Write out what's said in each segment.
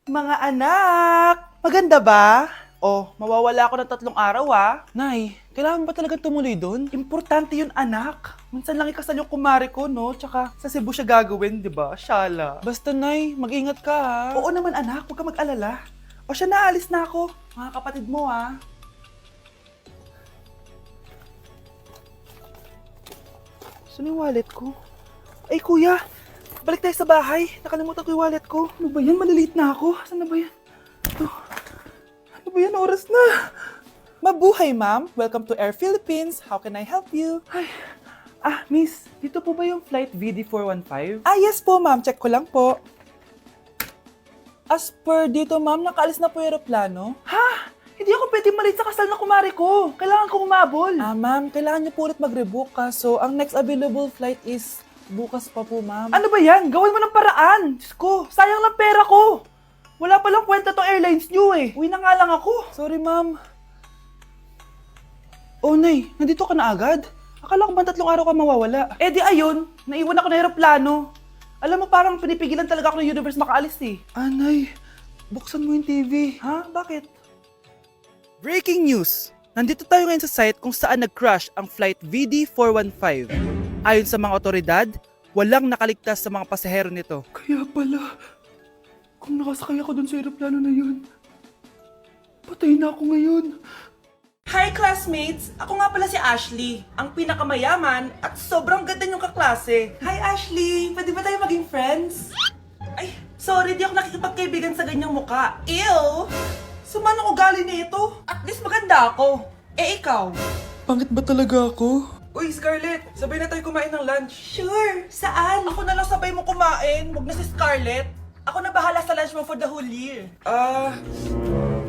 Mga anak! Maganda ba? Oh, mawawala ako ng 3 araw Nay, kailangan ba talaga tumuloy doon? Importante yun anak. Minsan lang ikasal yung kumare ko, no? Tsaka sa Cebu siya gagawin, di ba? Shala. Basta Nay, mag-ingat ka ha. Oo naman anak, huwag ka mag-alala. O siya na, alis na ako. Mga kapatid mo Saan yung wallet ko? Ay kuya, balik tayo sa bahay. Nakalimutan ko yung wallet ko. Ano ba yan? Maliliit na ako. Saan na ba yan? Ito. Ano ba yan? Oras na. Mabuhay, ma'am. Welcome to Air Philippines. How can I help you? Ay. Miss. Dito po ba yung flight VD415? Yes po, ma'am. Check ko lang po. As per dito, ma'am, nakaalis na po yung aeroplano. Ha? Hindi ako pwede malit sa kasal na kumari ko. Kailangan ko umabol. Ma'am, kailangan niyo po ulit mag-rebook So, ang next available flight is bukas pa po, ma'am. Ano ba yan? Gawin mo ng paraan. Diyos ko, sayang lang pera ko. Wala palang kwenta tong airlines niyo eh. Uwi na nga lang ako. Sorry, ma'am. Oh, Nay, nandito ka na agad? Akala ko ba 3 araw ka mawawala? Eh di ayun, naiwan ako ng aeroplano. Alam mo, parang pinipigilan talaga ako ng universe makaalis eh. Nay, buksan mo yung TV. Ha? Bakit? Breaking news! Nandito tayo ngayon sa site kung saan nag-crash ang flight VD415. Ayon sa mga otoridad, walang nakaligtas sa mga pasahero nito. Kaya pala, kung nakasakay ako dun sa aeroplano na yun, patay na ako ngayon. Hi classmates! Ako nga pala si Ashley, ang pinakamayaman at sobrang ganda niyong kaklase. Hi Ashley! Pwede ba tayo maging friends? Ay, sorry, di ako nakikipagkaibigan sa ganyang muka. Ew! Sumanong ugali nito? At least maganda ako. Eh ikaw? Pangit ba talaga ako? Uy Scarlett, sabay na tayo kumain ng lunch. Sure! Saan? Ako na lang sabay mo kumain, wag na si Scarlett. Ako na bahala sa lunch mo for the whole year.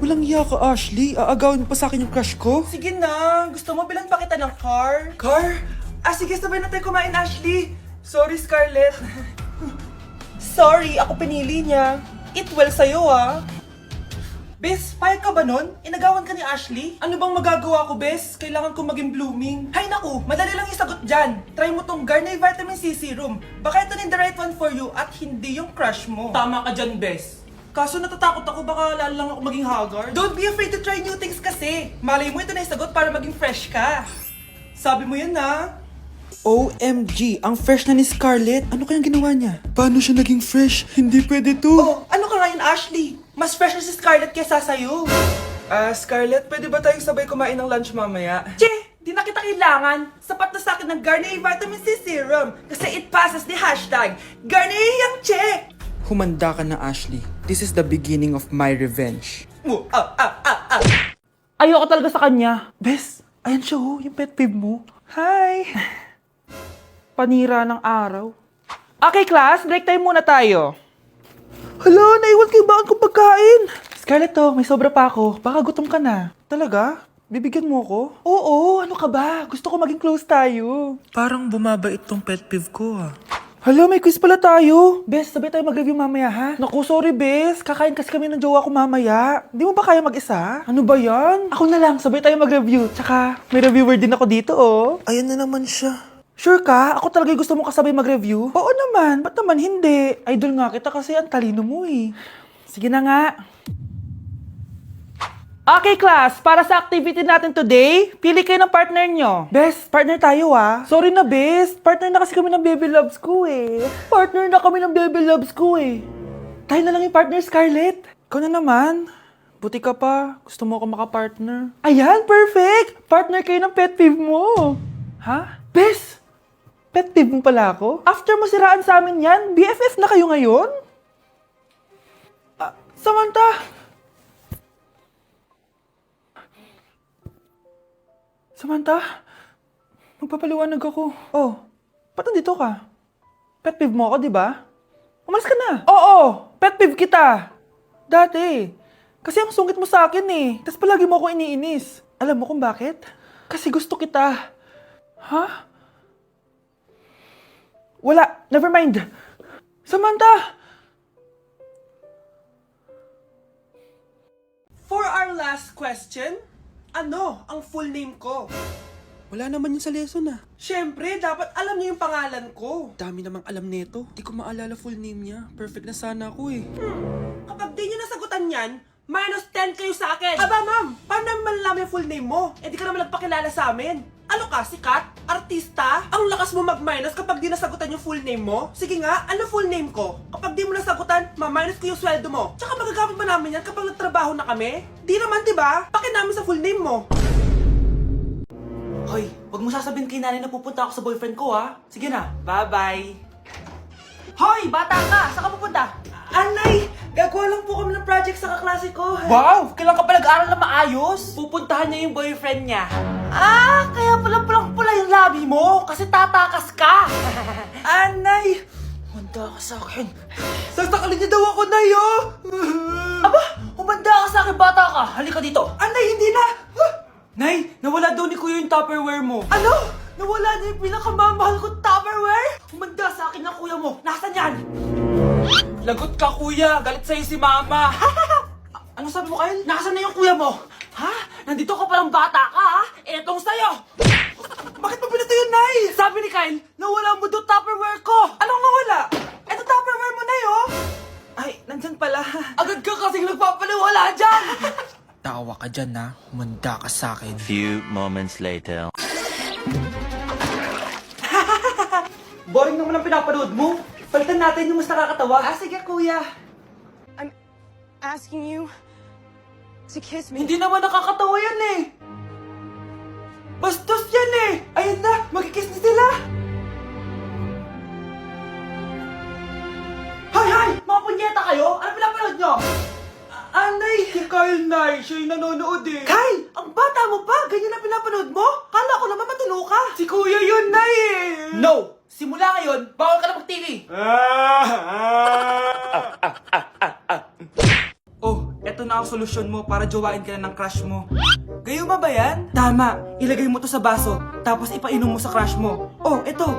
Walang iya ka, Ashley. Aagawin mo pa sa akin yung crush ko? Sige na. Gusto mo bilan pa kita ng car? Car? Sige, sabay na tayo kumain, Ashley. Sorry, Scarlett. Sorry, ako pinili niya. Eat well sa'yo, Bes, payag ka ba nun? Inagawan ka ni Ashley? Ano bang magagawa ko, Bes? Kailangan ko maging blooming. Hay naku, madali lang yung sagot dyan. Try mo tong Garnier Vitamin C Serum. Baka ito na the right one for you at hindi yung crush mo. Tama ka dyan, Bes. Kaso natatakot ako, baka lalo lang ako maging haggard. Don't be afraid to try new things kasi. Malay mo ito na yung sagot para maging fresh ka. Sabi mo yan OMG, ang fresh na ni Scarlett. Ano kayang ginawa niya? Paano siya naging fresh? Hindi pwede to. Oh, ano ka ngayon, Ashley? Mas fresh na si Scarlett kesa sa'yo. Scarlett, pwede ba tayong sabay kumain ng lunch mamaya? Che, di na kita kailangan. Sapat na sa akin ng Garnier Vitamin C Serum. Kasi it passes the hashtag Garnier Yang Che. Humanda ka na, Ashley. This is the beginning of my revenge. Ayoko talaga sa kanya. Bes, ayan siya yung pet peeve mo. Hi! Panira ng araw. Okay, class, break time muna tayo. Hala, naiwan ko yung bakit kong pagkain. Scarlett may sobra pa ako. Baka gutom ka na. Talaga? Bibigyan mo ako? Oo, ano ka ba? Gusto ko maging close tayo. Parang bumabait tong pet peeve ko Hala, may quiz pala tayo. Bes, sabay tayo mag-review mamaya ha? Naku, sorry Bes. Kakain kasi kami ng jowa ko mamaya. Di mo ba kaya mag-isa? Ano ba yan? Ako na lang, sabay tayo mag-review. Tsaka, may reviewer din ako dito Ayan na naman siya. Sure ka? Ako talaga gusto mo kasabay mag-review? Oo naman, ba't naman hindi? Idol nga kita kasi ang talino mo Sige na nga. Okay class, para sa activity natin today, pili kayo ng partner nyo. Bes, partner tayo Sorry na Bes, partner na kasi kami ng baby loves ko Partner na kami ng baby loves ko Tayo na lang yung partner, Scarlett. Ikaw na naman. Buti ka pa, gusto mo ako makapartner. Ayan, perfect! Partner kayo ng pet peeve mo. Ha? Bes, pet peeve mo pala ako? After mo siraan sa amin yan, BFF na kayo ngayon? Samantha! Samantha, magpapaliwanag ako. Oh, ba't nandito ka? Pet peeve mo ako, di ba? Umalis ka na. Oo, pet peeve kita. Dati. Kasi ang sungit mo sa akin Tapos palagi mo ako iniinis. Alam mo kung bakit? Kasi gusto kita. Ha? Wala, never mind. Samantha! For our last question, ano ang full name ko? Wala naman yun sa lesson Siyempre, dapat alam niyo yung pangalan ko. Dami namang alam nito. Di ko maalala full name niya. Perfect na sana ako Kapag di niyo nasagot yan, minus 10 kayo sa akin. Aba ma'am, paano namin malalaman yung full name mo? Eh di ka naman nagpakilala sa amin. Ano ka, sikat? Artista? Ang lakas mo mag-minus kapag di nasagutan yung full name mo? Sige nga, ano full name ko? Kapag di mo nasagutan, ma-minus ko yung sweldo mo. Tsaka magagamit ba namin yan kapag nagtrabaho na kami? Di naman, diba? Paki namin sa full name mo. Hoy, wag mo sasabihin kay nanay na pupunta ako sa boyfriend ko, ha? Sige na, bye-bye. Hoy, bata ka! Saan ka pupunta? Anay, gagawa lang po kami ng project sa kaklase ko. Wow! Kailan ka pa nag-aral na maayos? Pupuntahan niya yung boyfriend niya. Ah, kaya pala pulang-pula yung labi mo kasi tatakas ka. Anay! Humanda ka sa akin. Sasakalin niya daw ako, Nay, oh! Aba, humanda ka sa akin, bata ka. Halika dito. Anay, hindi na! Nay, nawala daw ni Kuya yung Tupperware mo. Ano? Nawala na yung pinakamamahal kong Tupperware? Humanda sa akin ng kuya mo. Nasaan yan? Lagot ka, kuya. Galit sa'yo si mama. Ano sabi mo, Kyle? Nasaan na yung kuya mo? Ha? Nandito ka palang bata ka, ha? Etong sa'yo. Bakit mo pinito yun, Nay? Sabi ni Kyle, nawala mo doon Tupperware ko. Anong nawala? Eto Tupperware mo, Nay, oh! Ay, nandyan pala. Agad ka kasing nagpapaliwala dyan. Tawa ka dyan na, humanda ka sa akin. Few moments later. Boring naman ang pinapanood mo. Palitan natin yung mas nakakatawa. Ah, sige, kuya. Asking you to kiss me. Hindi naman nakakatawa yan eh. Bastos yan eh. Ayun na, magkikiss na sila. Hay, hay! Mga punyeta kayo? Ano pinapanood nyo? Anay! Si Kyle, Nay. Siya yung nanonood eh. Kyle! Ang bata mo pa! Ganyan na pinapanood mo? Kala ko naman matino ka! Si Kuya yun, Nay eh. No! Simula ngayon, bawal ka na mag-TV. Oh, eto na ang solusyon mo para jowain ka na ng crush mo. Gayuma ba yan? Tama, ilagay mo to sa baso, tapos ipainom mo sa crush mo. Oh, eto.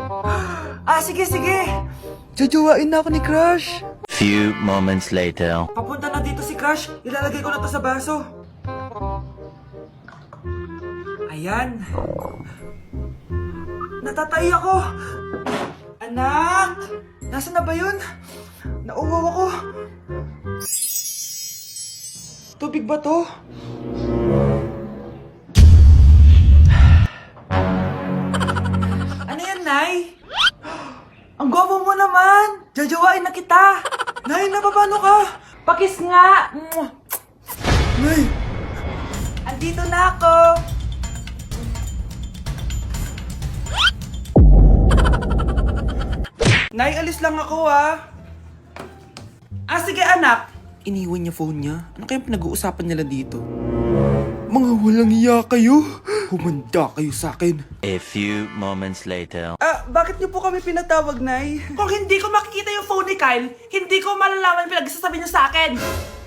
Ah, sige, sige. Jajawain na ako ni Crush! Few moments later. Papunta na dito si crush, ilalagay ko na to sa baso. Ayan. Natatay ako. Anak! Nasaan na ba yun? Nauwaw ako. Tubig ba to? Ano yan, Nay? Ang gwapo mo naman! Jajawain na kita! Nay, napapano ka? Pakis nga! Nay! Andito na ako! Nay, alis lang ako, ah! Ah, sige, anak! Iniwan niya phone niya? Ano kayang pinag-uusapan nila dito? Mga walang iya kayo! Humanda kayo sa akin! A few moments later. Ah, bakit niyo po kami pinatawag, Nay? Kung hindi ko makikita yung phone ni Kyle, hindi ko malalaman yung pinagsasabi niya sa akin.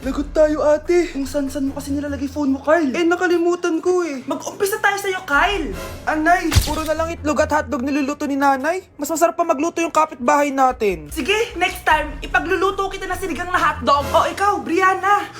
Lagot tayo, ate! Kung san-san mo kasi nilalagay phone mo, Kyle? Eh, nakalimutan ko eh! Mag-umpisa tayo sa'yo, Kyle. Anay, puro na lang itlog at hotdog niluluto ni nanay. Mas masarap pa magluto yung kapitbahay natin. Sige, next time, ipagluluto kita ng sinigang na hotdog. Oh, ikaw, Brianna!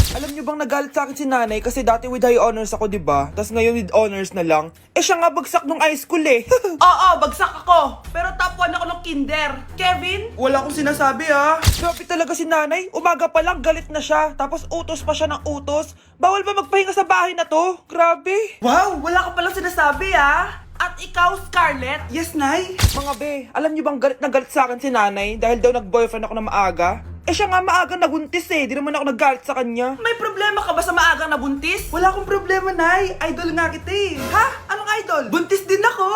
Alam niyo bang nagalit sa akin si nanay kasi dati with high honors ako, di ba? Tapos ngayon with honors na lang. Eh, siya nga bagsak nung high school eh. Oo, bagsak ako. Pero top 1 ako ng kinder. Kevin? Wala akong sinasabi ha. Grabe talaga si nanay. Umaga pa lang galit na siya. Tapos utos pa siya ng utos. Bawal ba magpahinga sa bahay na to? Grabe. Wow, wala ka palang sinasabi ah. At ikaw, Scarlett? Yes, Nay. Mga be, alam niyo bang galit na galit sa akin si nanay dahil daw nag-boyfriend ako na maaga? Eh siya nga maaga nabuntis eh. Di naman ako naggalit sa kanya. May problema ka ba sa maagang nabuntis? Wala akong problema, Nay. Idol nga kita eh. Ha? Anong idol? Buntis din ako.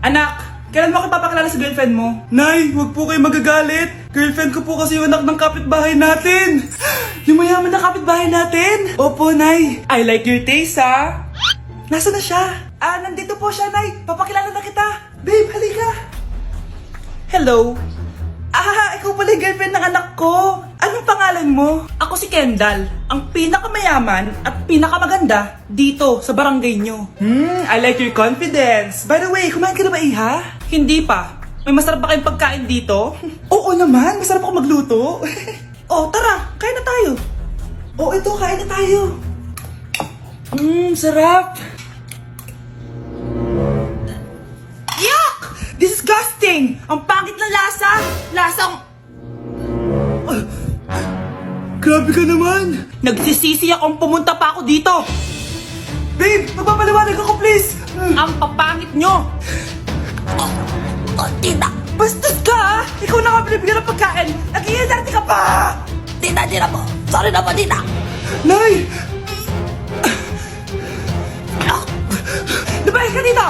Anak, kailan mo ako papakilala sa girlfriend mo? Nay, wag po kayo magagalit. Girlfriend ko po kasi yung anak ng kapitbahay natin. Yung mayaman na kapitbahay natin. Opo, Nay. I like your taste, ha? Nasaan na siya? Ah, nandito po siya, Nay. Papakilala na kita. Babe, halika. Hello. Ah, ikaw pala yung girlfriend ng anak ko. Anong pangalan mo? Ako si Kendall, ang pinakamayaman at pinakamaganda dito sa barangay nyo. I like your confidence. By the way, kumain ka na ba, Iha? Hindi pa. May masarap ba kayong pagkain dito? Oo naman, masarap ako magluto. Oh, tara, kain na tayo. Oh, ito, kain na tayo. Sarap. Yuck! Disgusting! Ang pangit ng lasa! Lasang... Grabe ka naman! Nagsisisi akong pumunta pa ako dito. Babe, magpapaliwanag ako please! Ang papangit nyo. Tita! Bastos ka ha! Ikaw na nga binibigyan ng pagkain! Nag-iinarte ka pa! Tita po. Sorry na po, tita. Nay! Lumayas ka dito!